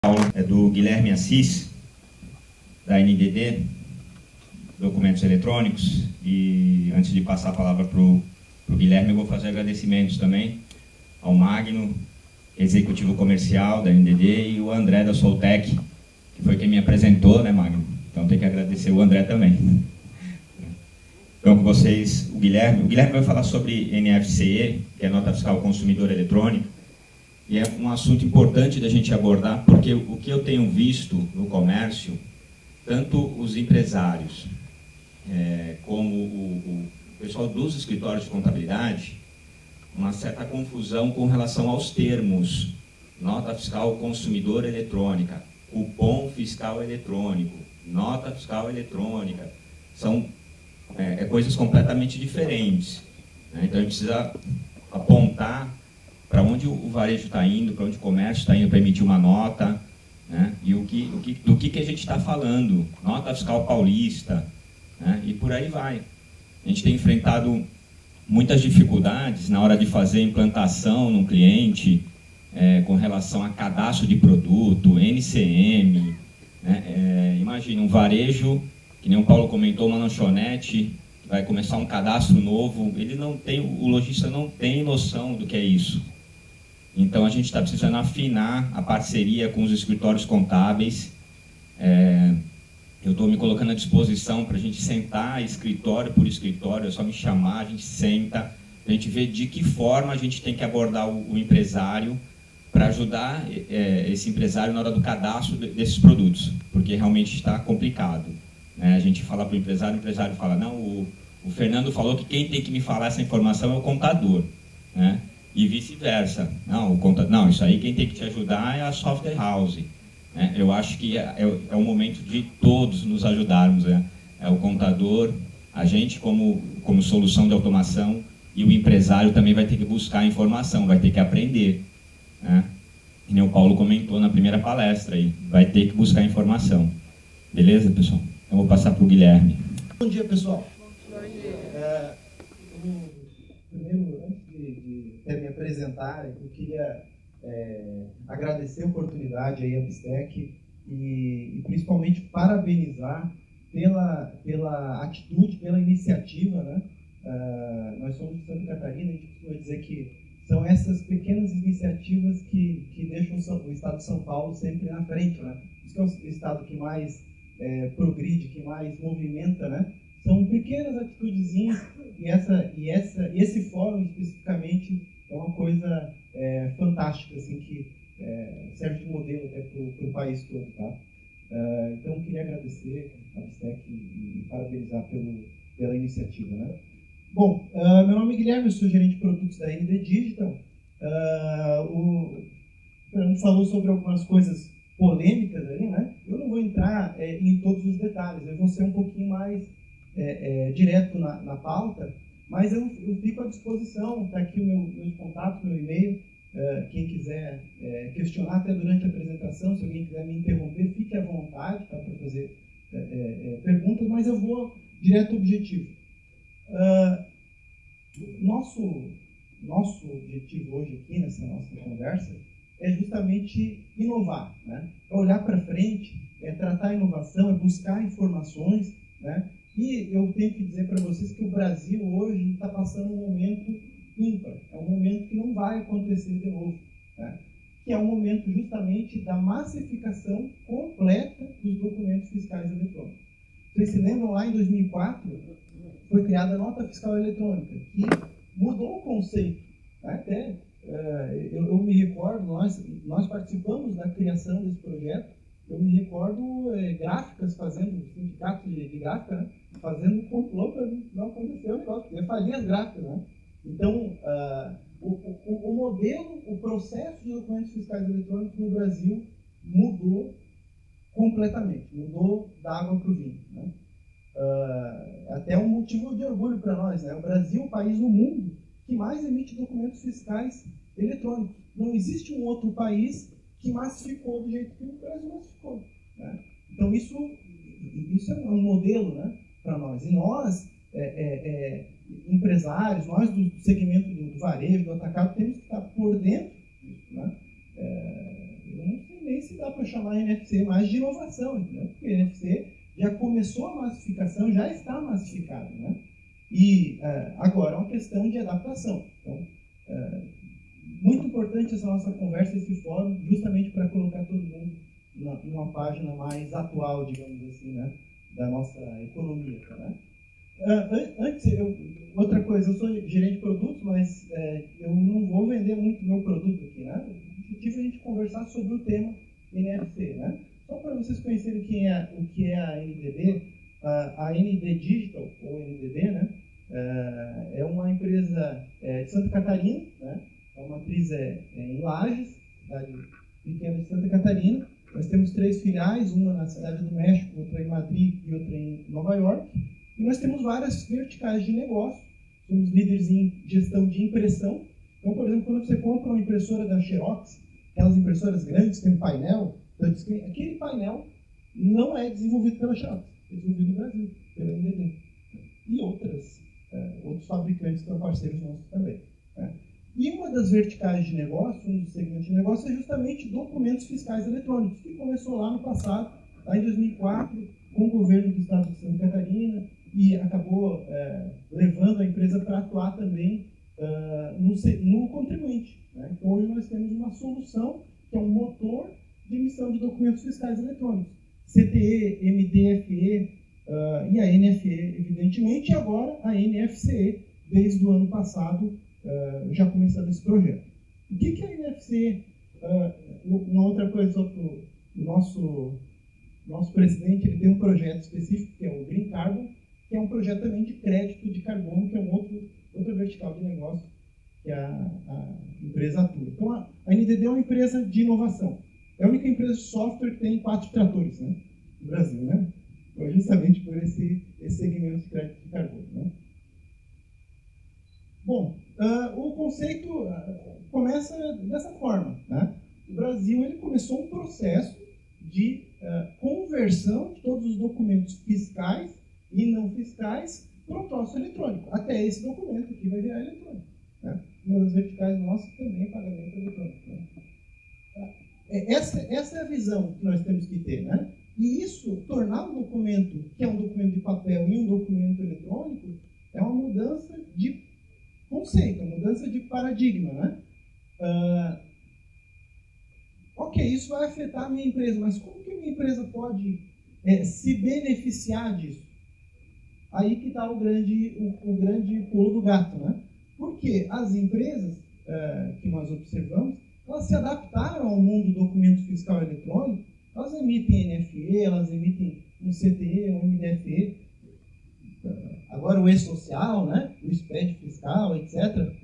É do Guilherme Assis, da NDD, Documentos Eletrônicos. E antes de passar a palavra para o Guilherme, eu vou fazer agradecimentos também ao Magno, executivo comercial da NDD, e o André da Soltec, que foi quem me apresentou, né, Magno? Então tem que agradecer o André também. Então, com vocês, o Guilherme vai falar sobre NFCE, que é Nota Fiscal Consumidor Eletrônica, e é um assunto importante da gente abordar, porque o que eu tenho visto no comércio, tanto os empresários como o pessoal dos escritórios de contabilidade, uma certa confusão com relação aos termos Nota Fiscal Consumidor Eletrônica, Cupom Fiscal Eletrônico, Nota Fiscal Eletrônica, são coisas completamente diferentes, né? Então a gente precisa apontar para onde o varejo está indo, para onde o comércio está indo para emitir uma nota, né? E do que a gente está falando, nota fiscal paulista, né? E por aí vai. A gente tem enfrentado muitas dificuldades na hora de fazer a implantação num cliente, com relação a cadastro de produto, NCM, né? Imagina um varejo, que nem o Paulo comentou, uma lanchonete, vai começar um cadastro novo, o lojista não tem noção do que é isso. Então a gente está precisando afinar a parceria com os escritórios contábeis. Eu estou me colocando à disposição para a gente sentar escritório por escritório, é só me chamar, a gente senta, a gente vê de que forma a gente tem que abordar o empresário para ajudar esse empresário na hora do cadastro desses produtos, porque realmente está complicado. A gente fala para o empresário fala, não, o Fernando falou que quem tem que me falar essa informação é o contador, né? E vice-versa. Não, isso aí quem tem que te ajudar é a software house, né? Eu acho que é o momento de todos nos ajudarmos, né? É o contador, a gente como solução de automação, e o empresário também vai ter que buscar a informação, vai ter que aprender, né? E nem o Paulo comentou na primeira palestra aí, vai ter que buscar informação. Beleza, pessoal? Eu vou passar para o Guilherme. Bom dia, pessoal. Bom dia. Primeiro, antes de me apresentar, eu queria agradecer a oportunidade aí à Bistec e principalmente parabenizar pela atitude, pela iniciativa, né? Nós somos de Santa Catarina, a gente costuma dizer que são essas pequenas iniciativas que deixam o estado de São Paulo sempre na frente, né? Isso que é o estado que mais progride, que mais movimenta, né? São pequenas atitudezinhas e esse fórum especificamente é uma coisa fantástica, assim, que serve de modelo até para o país todo, tá? Então eu queria agradecer a Bistec e parabenizar pela iniciativa, né? Bom, meu nome é Guilherme, eu sou gerente de produtos da ND Digital. O Fernando falou sobre algumas coisas polêmicas ali, né? Eu não vou entrar em todos os detalhes, eu vou ser um pouquinho mais direto na pauta, mas eu fico à disposição, está aqui meus contatos, meu e-mail, quem quiser questionar até durante a apresentação, se alguém quiser me interromper, fique à vontade, tá, para fazer perguntas, mas eu vou direto ao objetivo. Nosso objetivo hoje aqui, nessa nossa conversa, é justamente inovar, né? É olhar para frente, é tratar a inovação, é buscar informações, né? E eu tenho que dizer para vocês que o Brasil hoje está passando um momento ímpar, é um momento que não vai acontecer de novo, né? Que é um momento justamente da massificação completa dos documentos fiscais eletrônicos. Vocês se lembram, lá em 2004, foi criada a Nota Fiscal Eletrônica, que mudou o conceito, né? Até eu me recordo, nós participamos da criação desse projeto, eu me recordo gráficas fazendo, sindicato de gráfica, né? Fazendo complô para não acontecer o negócio, porque falia as gráficas, né? Então, o modelo, o processo de documentos fiscais eletrônicos no Brasil mudou completamente, mudou da água para o vinho, né? Até um motivo de orgulho para nós, né? O Brasil é o país no mundo que mais emite documentos fiscais eletrônicos. Não existe um outro país que massificou do jeito que o Brasil massificou, né? Então isso é um modelo, né, para nós. E nós, empresários, nós do segmento do varejo, do atacado, temos que estar por dentro disso, né? Eu não sei nem se dá para chamar a NFC mais de inovação, entendeu? Porque a NFC já começou a massificação, já está massificada, né? E agora é uma questão de adaptação. Então, muito importante essa nossa conversa, esse fórum, justamente para colocar todo mundo numa página mais atual, digamos assim, né, da nossa economia. Né? Outra coisa, eu sou gerente de produtos, mas eu não vou vender muito meu produto aqui. Né? O objetivo é a gente conversar sobre o tema NFC. Né? Só para vocês conhecerem o que é a NDD, a ND Digital, ou NDD, né? É uma empresa de Santa Catarina, né? A matriz em Lages, cidade pequena de Santa Catarina. Nós temos 3 filiais, uma na cidade do México, outra em Madrid e outra em Nova York. E nós temos várias verticais de negócio. Somos líderes em gestão de impressão. Então, por exemplo, quando você compra uma impressora da Xerox, aquelas impressoras grandes que tem um painel, aquele painel não é desenvolvido pela Xerox, é desenvolvido no Brasil, pela NDD. E outros fabricantes que são parceiros nossos também. Né? E uma das verticais de negócio, um dos segmentos de negócio, é justamente documentos fiscais eletrônicos, que começou lá no passado, lá em 2004, com o governo do estado de Santa Catarina, e acabou levando a empresa para atuar também no contribuinte. Né? Então, hoje nós temos uma solução que é um motor de emissão de documentos fiscais eletrônicos. CTE, MDFE e a NFE, evidentemente, e agora a NFCE, desde o ano passado, já começando esse projeto. O que é a NFC? Uma outra coisa sobre o nosso presidente, ele tem um projeto específico, que é o Green Carbon, que é um projeto também de crédito de carbono, que é outra vertical de negócio que a empresa atua. Então, a NDD é uma empresa de inovação. É a única empresa de software que tem 4 tratores, né, no Brasil, né? Justamente por esse segmento de crédito de carbono. Né? Bom, o conceito começa dessa forma. Né? O Brasil ele começou um processo de conversão de todos os documentos fiscais e não fiscais para o troço eletrônico. Até esse documento aqui vai virar eletrônico. Né? Uma das verticais nossas também é pagamento eletrônico. Né? Essa é a visão que nós temos que ter. Né? E isso, tornar um documento, que é um documento de papel, em um documento eletrônico, é uma mudança de conceito, uma mudança de paradigma. Né? Ok, isso vai afetar a minha empresa, mas como que a minha empresa pode se beneficiar disso? Aí que está o grande pulo do gato. Né? Porque as empresas que nós observamos, elas se adaptaram ao mundo do documento fiscal eletrônico, elas emitem NFE, elas emitem um CTE, um MDFE, agora o E-Social, né? O SPED fiscal, etc.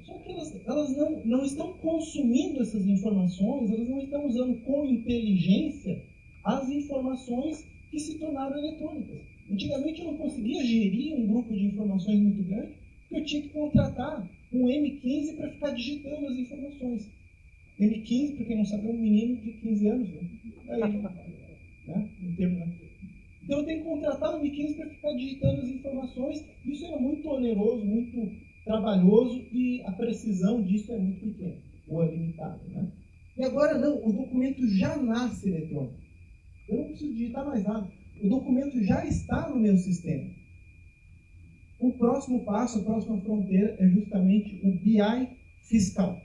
Só que elas não estão consumindo essas informações, elas não estão usando com inteligência as informações que se tornaram eletrônicas. Antigamente eu não conseguia gerir um grupo de informações muito grande, porque eu tinha que contratar um M15 para ficar digitando as informações. M15, para quem não sabe, é um menino de 15 anos. Né? Então eu tenho que contratar um M15 para ficar digitando as informações. Isso era muito oneroso, muito trabalhoso e a precisão disso é muito pequena ou é limitada. Né? E agora não, o documento já nasce eletrônico. Eu não preciso digitar mais nada. O documento já está no meu sistema. O próximo passo, a próxima fronteira é justamente o BI fiscal,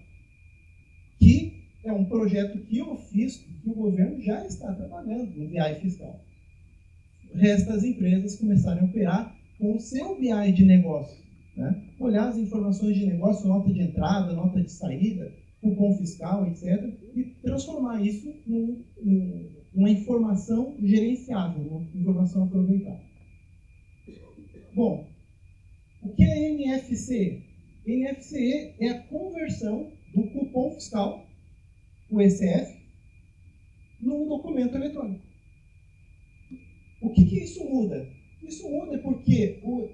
que é um projeto que eu fiz, que o governo já está trabalhando no BI fiscal. Resta as empresas começarem a operar com o seu BI de negócio. Né? Olhar as informações de negócio, nota de entrada, nota de saída, cupom fiscal, etc. E transformar isso numa informação gerenciável, uma informação aproveitável. Bom, o que é NFC? NFC é a conversão do cupom fiscal, o ECF, num documento eletrônico. O que isso muda? Isso muda porque o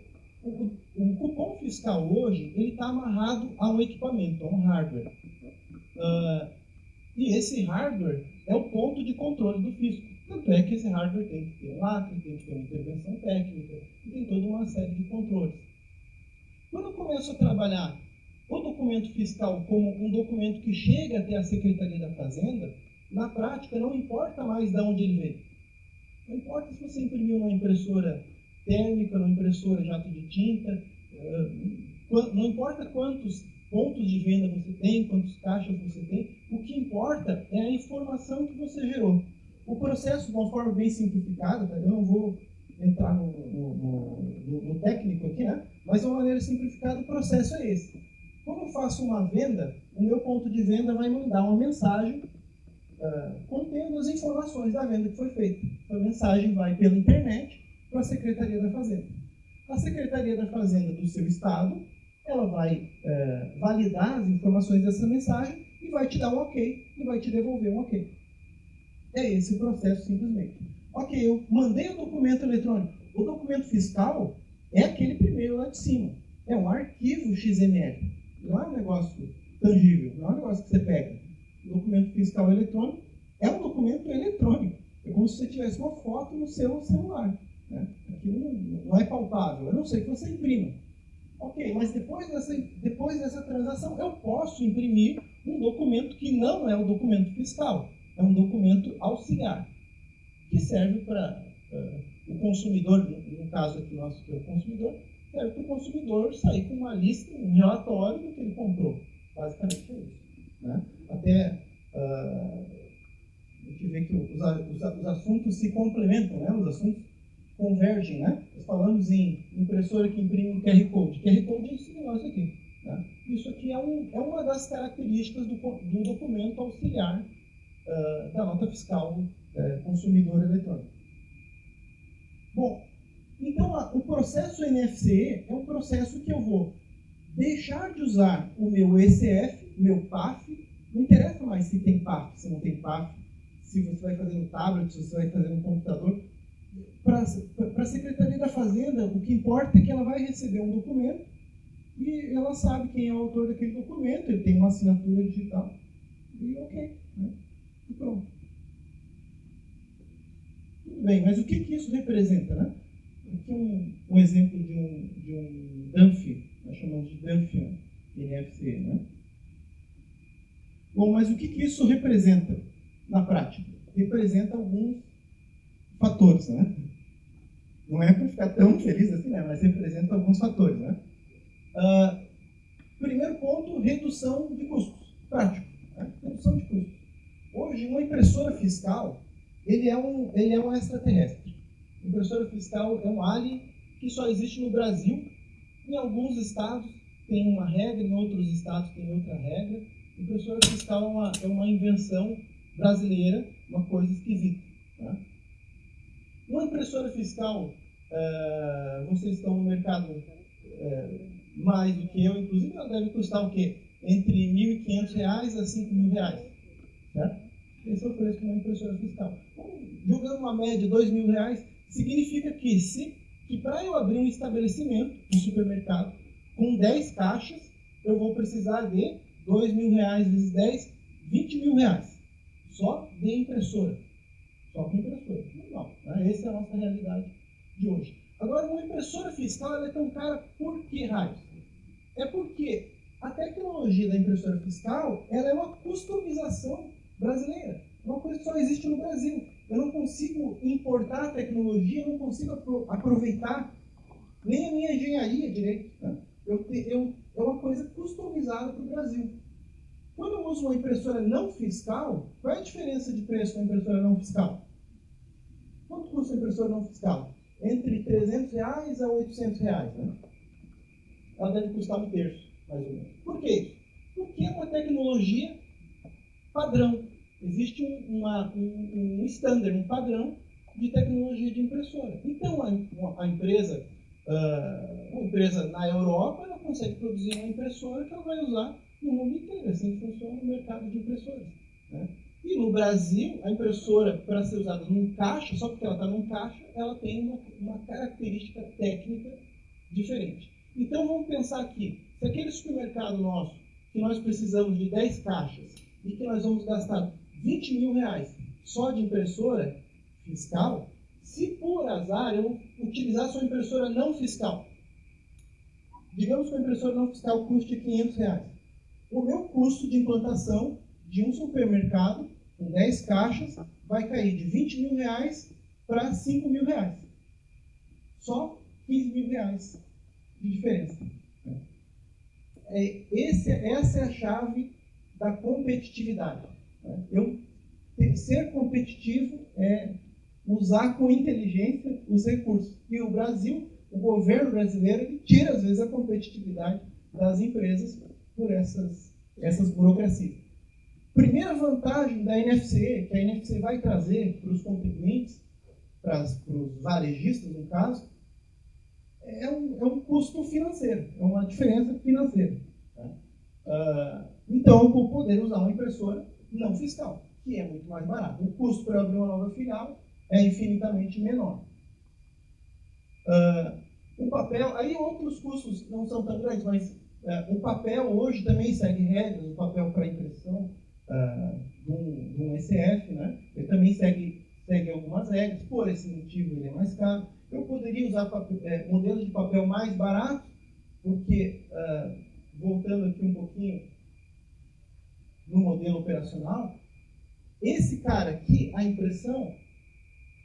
cupom fiscal hoje está amarrado a um equipamento, a um hardware. E esse hardware é o ponto de controle do fisco. Tanto é que esse hardware tem que ter lacre, tem que ter uma intervenção técnica, e tem toda uma série de controles. Quando eu começo a trabalhar o documento fiscal como um documento que chega até a Secretaria da Fazenda, na prática, não importa mais de onde ele veio. Não importa se você imprimiu numa impressora térmica, numa impressora jato de tinta, não importa quantos pontos de venda você tem, quantos caixas você tem, o que importa é a informação que você gerou. O processo, de uma forma bem simplificada, eu não vou entrar no técnico aqui, né? Mas de uma maneira simplificada, o processo é esse. Quando eu faço uma venda, o meu ponto de venda vai mandar uma mensagem contendo as informações da venda que foi feita. A mensagem vai pela internet para a Secretaria da Fazenda. A Secretaria da Fazenda do seu estado, ela vai validar as informações dessa mensagem e vai te dar um ok, e vai te devolver um ok. É esse o processo, simplesmente. Ok, eu mandei o documento eletrônico. O documento fiscal é aquele primeiro lá de cima. É um arquivo XML. Não é um negócio tangível, não é um negócio que você pega. O documento fiscal eletrônico é um documento eletrônico. É como se você tivesse uma foto no seu celular. Né? Aquilo não é palpável, a não ser que você imprima. Ok, mas depois dessa transação eu posso imprimir um documento que não é o documento fiscal. É um documento auxiliar, que serve para o consumidor, no caso aqui nosso que é o consumidor, serve para o consumidor sair com uma lista, um relatório do que ele comprou. Basicamente é isso. Né? Até a gente vê que os assuntos se complementam, né? Os assuntos convergem. Né? Nós falamos em impressora que imprime um QR Code. QR Code é esse negócio aqui. Né? Isso aqui é uma das características do documento auxiliar da nota fiscal consumidor eletrônico. Bom, então o processo NFCE é um processo que eu vou deixar de usar o meu ECF, o meu PAF, não interessa mais se tem PAF, se não tem PAF, se você vai fazer no tablet, se você vai fazer no computador. Para a Secretaria da Fazenda, o que importa é que ela vai receber um documento e ela sabe quem é o autor daquele documento, ele tem uma assinatura digital e ok, né? E pronto. Tudo bem, mas o que isso representa, né? Aqui um exemplo de um DANF, nós chamamos de DANF NFC, né? Bom, mas o que isso representa na prática? Representa alguns fatores, né? Não é para ficar tão feliz assim, né? Mas representa alguns fatores, né? Primeiro ponto, redução de custos. Prático, né? Redução de custos. Hoje, uma impressora fiscal, ele é um extraterrestre. Impressora fiscal é um alien que só existe no Brasil. Em alguns estados tem uma regra, em outros estados tem outra regra. Impressora fiscal é uma invenção brasileira, uma coisa esquisita. Tá? Uma impressora fiscal, vocês estão no mercado mais do que eu, inclusive ela deve custar o quê? Entre R$ 1.500 a R$ 5.000. Certo? Esse é o preço de uma impressora fiscal. Então, jogando uma média de R$ 2.000, significa que para eu abrir um estabelecimento, um supermercado, com 10 caixas, eu vou precisar de R$ 2.000 vezes 10, R$ 20.000. Só de impressora. Só com impressora. Normal. Né? Essa é a nossa realidade de hoje. Agora, uma impressora fiscal ela é tão cara por que raios? É porque a tecnologia da impressora fiscal ela é uma customização brasileira. É uma coisa que só existe no Brasil. Eu não consigo importar a tecnologia, eu não consigo aproveitar nem a minha engenharia direito. Né? É uma coisa customizada para o Brasil. Quando eu uso uma impressora não fiscal, qual é a diferença de preço da impressora não fiscal? Quanto custa a impressora não fiscal? Entre R$ 300 a R$ 800. Né? Ela deve custar um terço, mais ou menos. Por quê? Porque é uma tecnologia padrão. Existe um standard, um padrão de tecnologia de impressora. Então, a empresa na Europa ela consegue produzir uma impressora que ela vai usar no mundo inteiro. Assim funciona o mercado de impressoras. Né? E no Brasil, a impressora, para ser usada num caixa, só porque ela está num caixa, ela tem uma característica técnica diferente. Então, vamos pensar aqui. Se aquele supermercado nosso, que nós precisamos de 10 caixas e que nós vamos gastar R$20.000 só de impressora fiscal, se por azar eu utilizar sua impressora não fiscal, digamos que a impressora não fiscal custe R$500. O meu custo de implantação de um supermercado com 10 caixas, vai cair de 20 mil reais para 5 mil reais. Só 15 mil reais de diferença. Essa é a chave da competitividade. Ser competitivo é usar com inteligência os recursos. E o Brasil, o governo brasileiro, ele tira às vezes a competitividade das empresas por essas burocracias. Primeira vantagem da NFCE, que a NFCE vai trazer para os contribuintes, para os varejistas no caso, é um custo financeiro, é uma diferença financeira. Então, eu vou poder usar uma impressora não fiscal, que é muito mais barato. O custo para abrir uma nova filial é infinitamente menor. O papel, aí outros custos não são tão grandes, mas o papel hoje também segue regras, o papel para impressão de um SF, né? Ele também segue algumas regras, por esse motivo ele é mais caro. Eu poderia usar modelos de papel mais baratos, porque, voltando aqui um pouquinho no modelo operacional, esse cara aqui, a impressão,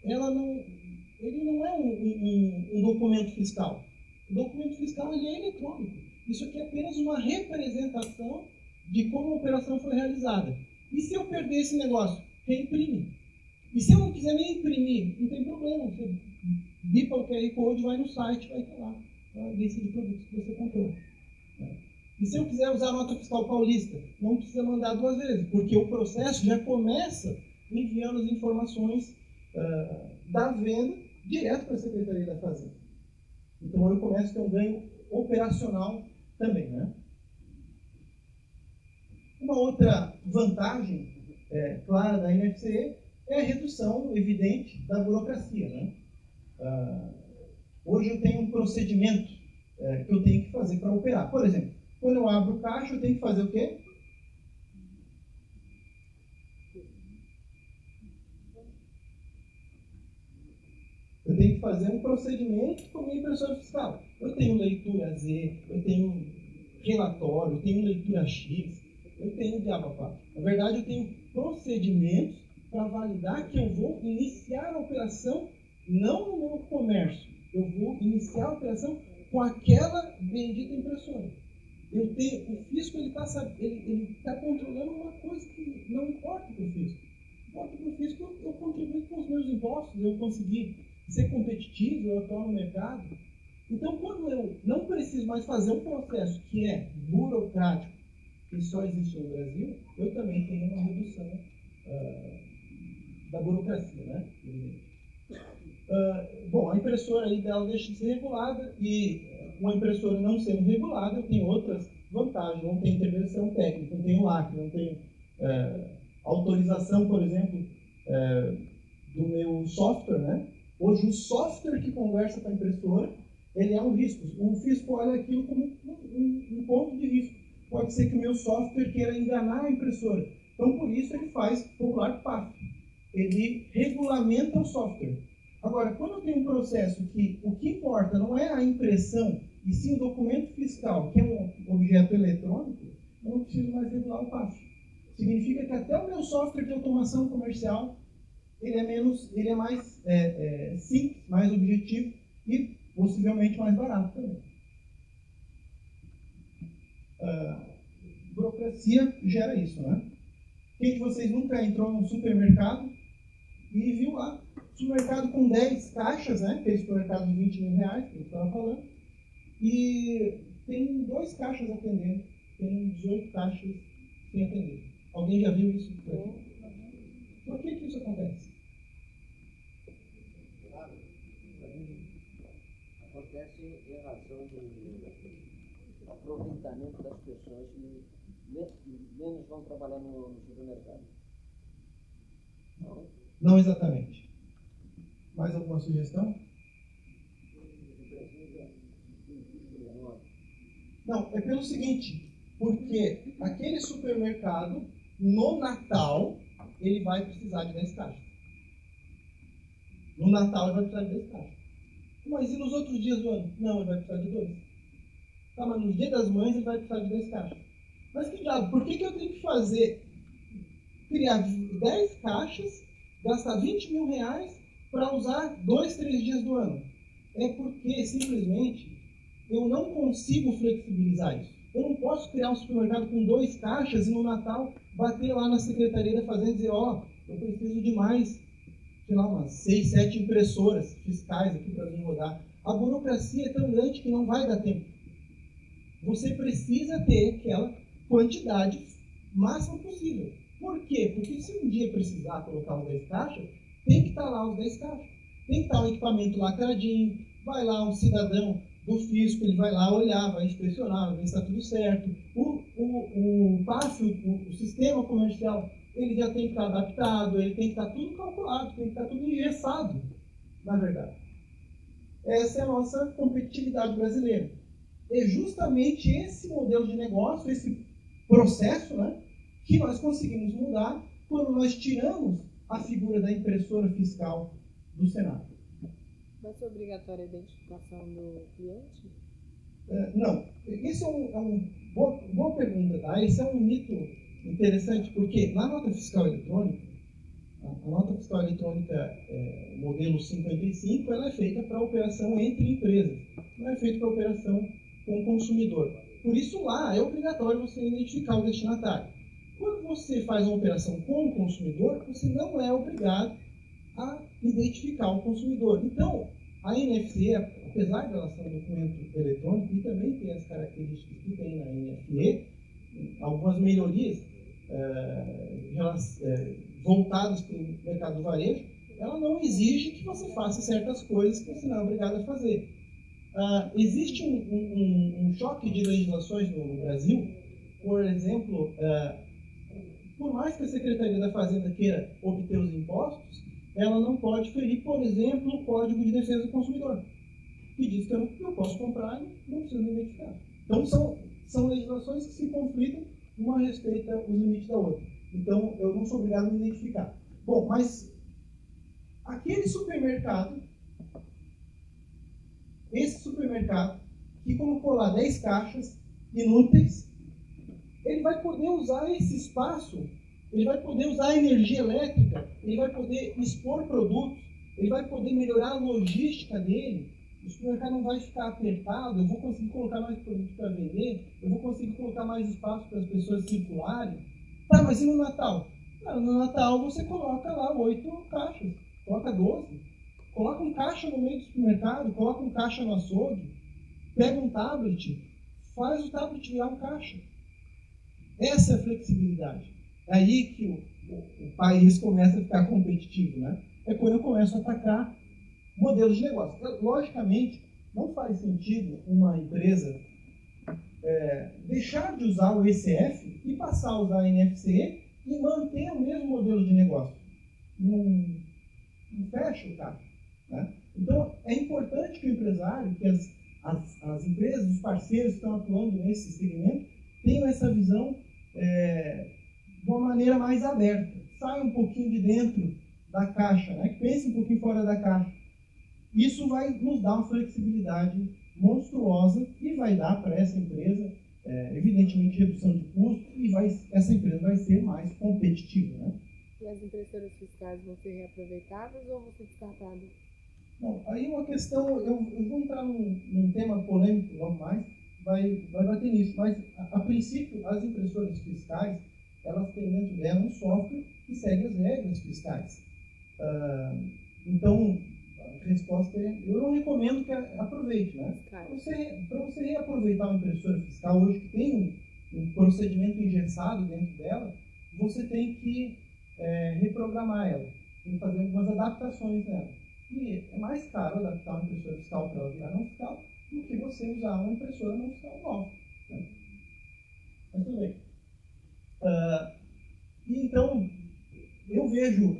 ele não é um documento fiscal. O documento fiscal ele é eletrônico. Isso aqui é apenas uma representação de como a operação foi realizada. E se eu perder esse negócio? Reimprime. E se eu não quiser nem imprimir, não tem problema. Você bipa o QR Code, vai no site, vai ter lá a lista de produtos que você comprou. E se eu quiser usar a nota fiscal paulista, não precisa mandar 2 vezes, porque o processo já começa enviando as informações da venda direto para a Secretaria da Fazenda. Então eu começo a ter um ganho operacional também, né? Uma outra vantagem clara da NFCE é a redução evidente da burocracia, né? Hoje eu tenho um procedimento que eu tenho que fazer para operar. Por exemplo, quando eu abro o caixa, eu tenho que fazer o quê? Eu tenho que fazer um procedimento com a minha impressora fiscal. Eu tenho leitura Z, eu tenho relatório, eu tenho leitura X, eu tenho diabapá. Na verdade, eu tenho procedimentos para validar que eu vou iniciar a operação não no meu comércio. Eu vou iniciar a operação com aquela bendita impressora. O fisco ele tá controlando uma coisa que não importa para o fisco. Importa para o fisco eu contribuir com os meus impostos, eu conseguir ser competitivo, eu atuar no mercado. Então, quando eu não preciso mais fazer um processo que é burocrático, que só existe no Brasil, eu também tenho uma redução da burocracia, né? Bom, a impressora aí dela deixa de ser regulada e uma impressora não sendo regulada, eu tenho outras vantagens. Não tenho intervenção técnica, não tenho lacre, não tenho autorização, por exemplo, do meu software, né? Hoje, o software que conversa com a impressora, ele é um risco. O fisco olha aquilo como um ponto de risco. Pode ser que o meu software queira enganar a impressora. Então, por isso, ele faz popular PAF. Ele regulamenta o software. Agora, quando eu tenho um processo que o que importa não é a impressão, e sim o documento fiscal, que é um objeto eletrônico, eu não preciso mais regular o PAF. Significa que até o meu software de automação comercial ele é mais simples, mais objetivo e possivelmente mais barato também. Burocracia gera isso, né? Quem de vocês nunca entrou num supermercado e viu lá supermercado com 10 caixas, né? Aquele supermercado de 20 mil reais, que eu estava falando, e tem 2 caixas atendendo, tem 18 caixas sem atender. Alguém já viu isso por aqui? Por que isso acontece? Acontece em razão do aproveitamento das pessoas que menos vão trabalhar no supermercado. Não exatamente. Mais alguma sugestão? Não, é pelo seguinte, porque aquele supermercado, no Natal, ele vai precisar de 10 caixas. No Natal ele vai precisar de 10 caixas. Mas e nos outros dias do ano? Não, ele vai precisar de 2. Tá, mas no Dia das Mães ele vai precisar de 10 caixas. Mas que diabo, por que eu tenho que fazer? Por criar 10 caixas, gastar 20 mil reais para usar 2, 3 dias do ano. É porque, simplesmente, eu não consigo flexibilizar isso. Eu não posso criar um supermercado com 2 caixas e no Natal bater lá na Secretaria da Fazenda e dizer, eu preciso de mais, sei lá, umas 6, 7 impressoras fiscais aqui para vir rodar. A burocracia é tão grande que não vai dar tempo. Você precisa ter aquela quantidade máxima possível. Por quê? Porque se um dia precisar colocar os 10 caixas, tem que estar lá os 10 caixas. Tem que estar o equipamento lacradinho, vai lá um cidadão do fisco, ele vai lá olhar, vai inspecionar, vai ver se está tudo certo. O PAF, o sistema comercial, ele já tem que estar adaptado, ele tem que estar tudo calculado, tem que estar tudo engessado, na verdade. Essa é a nossa competitividade brasileira. É justamente esse modelo de negócio, esse processo, né, que nós conseguimos mudar quando nós tiramos a figura da impressora fiscal do Senado. Vai ser obrigatória a identificação do cliente? Não. Isso é uma boa pergunta, tá? Esse é um mito interessante, porque na nota fiscal eletrônica, a nota fiscal eletrônica modelo 55, ela é feita para operação entre empresas, não é feita para operação com o consumidor. Por isso lá é obrigatório você identificar o destinatário. Quando você faz uma operação com o consumidor, você não é obrigado a identificar o consumidor. Então, a NFCE, apesar de ela ser um documento eletrônico e também tem as características que tem na NFE, algumas melhorias voltadas para o mercado do varejo, ela não exige que você faça certas coisas que você não é obrigado a fazer. Existe um choque de legislações no Brasil. Por exemplo, por mais que a Secretaria da Fazenda queira obter os impostos, ela não pode ferir, por exemplo, o Código de Defesa do Consumidor, que diz que eu não posso comprar e não preciso me identificar. Então, são legislações que se conflitam, uma respeita os limites da outra. Então, eu não sou obrigado a me identificar. Bom, mas aquele supermercado, esse supermercado que colocou lá 10 caixas inúteis, ele vai poder usar esse espaço, ele vai poder usar a energia elétrica, ele vai poder expor produtos, ele vai poder melhorar a logística dele, o supermercado não vai ficar apertado, eu vou conseguir colocar mais produtos para vender, eu vou conseguir colocar mais espaço para as pessoas circularem. Tá, mas e no Natal? No Natal você coloca lá 8 caixas, coloca 12, coloca um caixa no meio do supermercado, coloca um caixa no açougue, pega um tablet, faz o tablet virar um caixa. Essa é a flexibilidade. É aí que o país começa a ficar competitivo, né? É quando eu começo a atacar modelos de negócio. Logicamente, não faz sentido uma empresa deixar de usar o ECF e passar a usar a NFCE e manter o mesmo modelo de negócio. Não fecha o caixa, né? Então, é importante que o empresário, que as empresas, os parceiros que estão atuando nesse segmento, tenham essa visão de uma maneira mais aberta. Saia um pouquinho de dentro da caixa, né? Pense um pouquinho fora da caixa. Isso vai nos dar uma flexibilidade monstruosa e vai dar para essa empresa, evidentemente, redução de custos e essa empresa vai ser mais competitiva, né? E as impressoras fiscais vão ser reaproveitáveis ou vão ser descartadas? Não, aí uma questão, eu vou entrar num tema polêmico logo mais, vai bater nisso, mas a princípio as impressoras fiscais, elas têm dentro dela um software que segue as regras fiscais. Então, a resposta é, eu não recomendo que aproveite, né? Para você reaproveitar uma impressora fiscal hoje que tem um procedimento engessado dentro dela, você tem que reprogramar ela, tem que fazer algumas adaptações nela. E é mais caro adaptar uma impressora fiscal para ela virar não fiscal do que você usar uma impressora não fiscal nova, né? Mas tudo bem. Então, eu vejo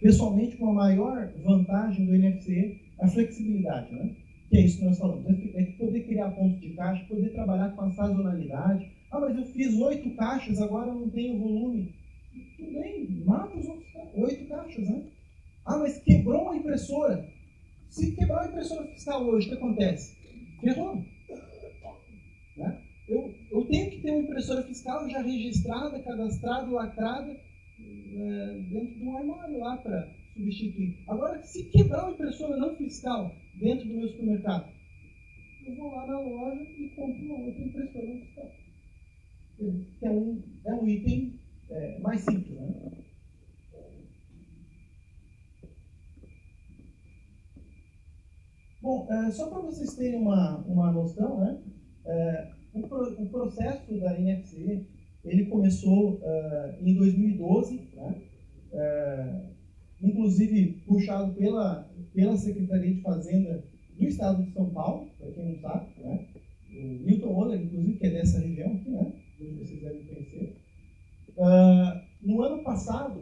pessoalmente como a maior vantagem do NFCE a flexibilidade, né? Que é isso que nós falamos, é poder criar pontos de caixa, poder trabalhar com a sazonalidade. Mas eu fiz 8 caixas, agora eu não tenho volume. Tudo bem, mata os outros 8 caixas, né? Mas quebrou uma impressora. Se quebrar uma impressora fiscal hoje, o que acontece? Ferrou. Né? Eu tenho que ter uma impressora fiscal já registrada, cadastrada, lacrada. dentro de um armário lá para substituir. Agora, se quebrar uma impressora não fiscal dentro do meu supermercado, eu vou lá na loja e compro uma outra impressora não fiscal. Que é um item mais simples, né? Bom, só para vocês terem uma noção, né? O processo da NFC ele começou em 2012, né? Inclusive puxado pela Secretaria de Fazenda do Estado de São Paulo, para quem não sabe, né? O Milton Oller, inclusive, que é dessa região aqui, né? Vocês devem conhecer. No ano passado,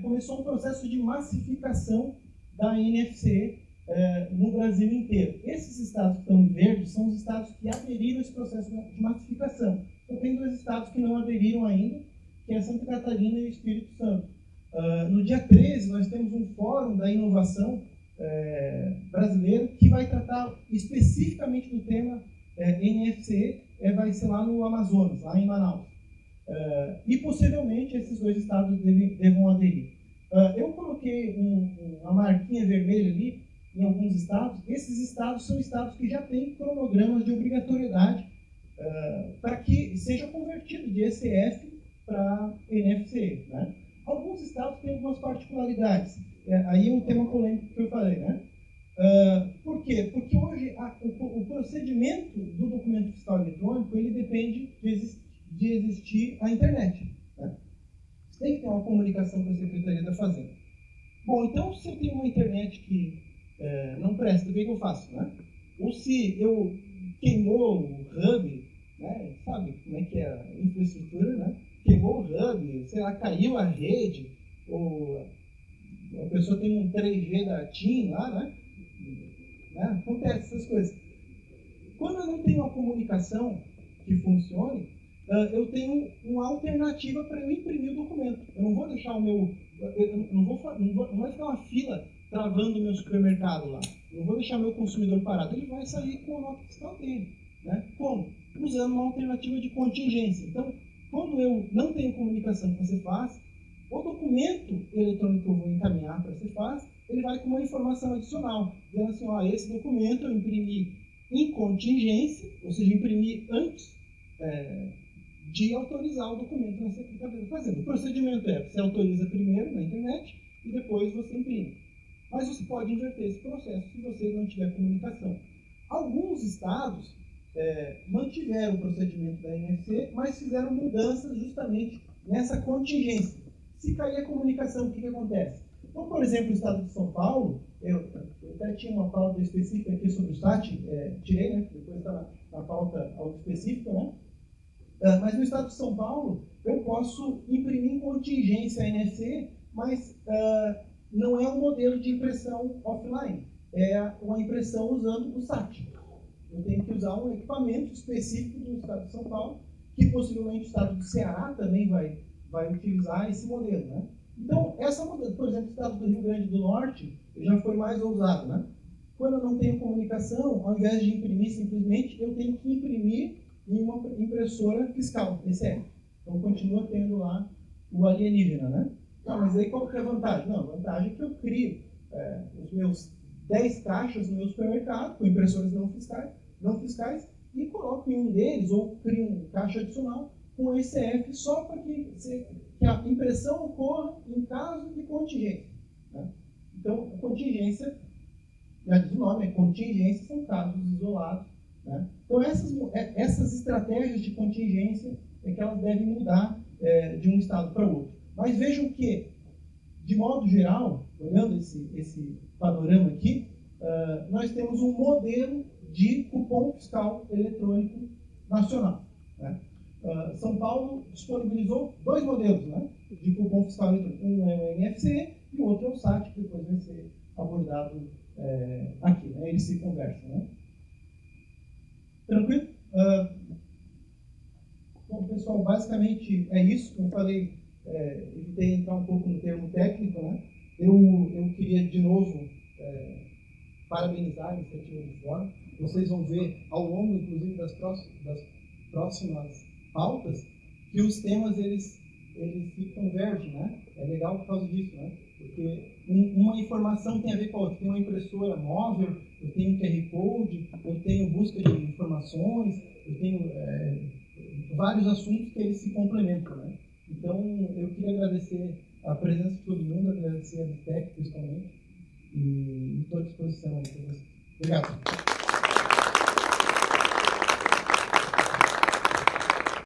começou um processo de massificação da NFC no Brasil inteiro. Esses estados que estão em verde são os estados que aderiram a esse processo de massificação. Então, tem 2 estados que não aderiram ainda, que é Santa Catarina e Espírito Santo. No dia 13, nós temos um fórum da inovação brasileiro que vai tratar especificamente do tema NFC, vai ser lá no Amazonas, lá em Manaus. E possivelmente esses 2 estados devam aderir. Eu coloquei uma marquinha vermelha ali em alguns estados. Esses estados são estados que já têm cronogramas de obrigatoriedade para que seja convertido de ECF para NFC, né? Alguns estados têm algumas particularidades. Aí é um tema polêmico que eu falei, né? Por quê? Porque hoje o procedimento do documento fiscal eletrônico ele depende de existir a internet, né? Você tem que ter uma comunicação com a Secretaria da Fazenda. Bom, então se eu tenho uma internet que não presta, o que eu faço, né? Ou se eu queimou o hub, né? Sabe como é que é a infraestrutura, né? Queimou o hub, sei lá, caiu a rede, ou a pessoa tem um 3G da TIM lá, né? Acontece essas coisas. Quando eu não tenho uma comunicação que funcione, eu tenho uma alternativa para eu imprimir o documento. Eu não vou deixar o meu... não vai ficar uma fila travando o meu supermercado lá. Eu não vou deixar meu consumidor parado. Ele vai sair com a nota fiscal dele, né? Como? Usando uma alternativa de contingência. Então, quando eu não tenho comunicação com a Cefaz, o documento eletrônico que eu vou encaminhar para a Cefaz, ele vai com uma informação adicional, dizendo assim, esse documento eu imprimi em contingência, ou seja, imprimi antes de autorizar o documento na Secretaria da Fazenda. O procedimento você autoriza primeiro na internet e depois você imprime. Mas você pode inverter esse processo se você não tiver comunicação. Alguns estados mantiveram o procedimento da NFC, mas fizeram mudanças justamente nessa contingência. Se cair a comunicação, o que acontece? Então, por exemplo, o estado de São Paulo, eu até tinha uma pauta específica aqui sobre o SAT, tirei, né? Depois está na pauta algo específica, né? Mas no estado de São Paulo, eu posso imprimir em contingência a NFC, mas não é um modelo de impressão offline, é uma impressão usando o SAT. Eu tenho que usar um equipamento específico do estado de São Paulo, que possivelmente o estado do Ceará também vai utilizar esse modelo, né? Então, essa modelo, por exemplo, o estado do Rio Grande do Norte já foi mais ousado, né? Quando eu não tenho comunicação, ao invés de imprimir simplesmente, eu tenho que imprimir em uma impressora fiscal, ECF. Então, continua tendo lá o alienígena, né? Mas aí qual que é a vantagem? Não, a vantagem é que eu crio os meus 10 caixas no meu supermercado, com impressoras não fiscais, e coloco em um deles, ou crio um caixa adicional com ECF só para que a impressão ocorra em caso de contingência, né? Então, a contingência, já diz o nome, contingência são casos isolados, né? Então, essas estratégias de contingência é que elas devem mudar de um estado para outro. Mas vejam que, de modo geral, olhando esse panorama aqui, nós temos um modelo de cupom fiscal eletrônico nacional, né? São Paulo disponibilizou 2 modelos, né, de cupom fiscal eletrônico. Um é o NFC e o outro é o SAT, que depois vai ser abordado aqui, né? Eles se conversam, né? Tranquilo? Bom, pessoal, basicamente é isso. Como eu falei, evitei entrar um pouco no termo técnico, né? Eu queria, de novo, parabenizar a iniciativa do Fórum. Vocês vão ver, ao longo, inclusive, das próximas pautas, que os temas eles se convergem, né? é legal por causa disso, né? Porque uma informação tem a ver com a outra. Tem uma impressora móvel, eu tenho QR Code, eu tenho busca de informações, eu tenho vários assuntos que eles se complementam, né? Então, eu queria agradecer a presença de todo mundo, agradecer a BTEC, principalmente, e estou à disposição aí para vocês. Obrigado.